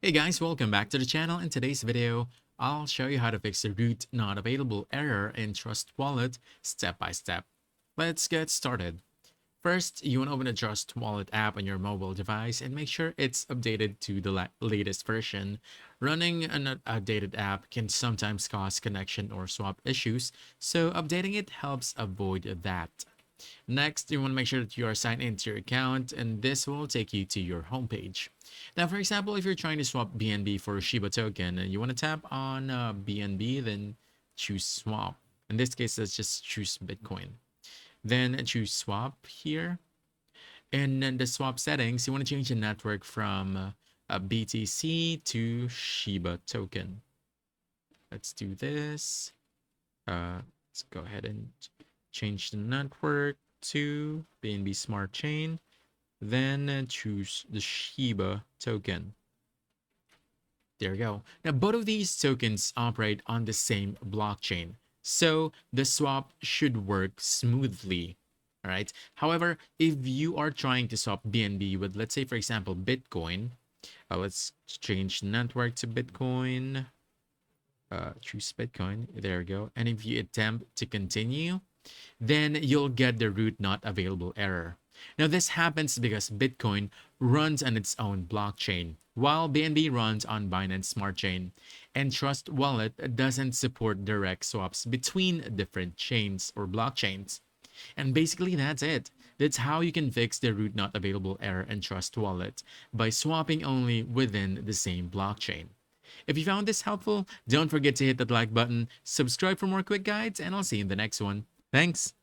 Hey guys, welcome back to the channel. In today's video, I'll show you how to fix the root not available error in Trust Wallet step by step. Let's get started. First, you want to open the Trust Wallet app on your mobile device and make sure it's updated to the latest version. Running an outdated app can sometimes cause connection or swap issues, so updating it helps avoid that. Next, you want to make sure that you are signed into your account, and this will take you to your homepage. Now, for example, if you're trying to swap BNB for Shiba token, and you want to tap on BNB, then choose swap. In this case, let's just choose Bitcoin. Then choose swap here. And then the swap settings, you want to change the network from BTC to Shiba token. Let's do this. Let's go ahead and change the network to BNB Smart Chain. Then choose the Shiba token. There we go. Now, both of these tokens operate on the same blockchain, so the swap should work smoothly. All right. However, if you are trying to swap BNB with, let's say, for example, Bitcoin, let's change the network to Bitcoin. Choose Bitcoin. There we go. And if you attempt to continue, then you'll get the root not available error. Now, this happens because Bitcoin runs on its own blockchain, while BNB runs on Binance Smart Chain, and Trust Wallet doesn't support direct swaps between different chains or blockchains. And basically, that's it. That's how you can fix the root not available error in Trust Wallet by swapping only within the same blockchain. If you found this helpful, don't forget to hit that like button, subscribe for more quick guides, and I'll see you in the next one. Thanks!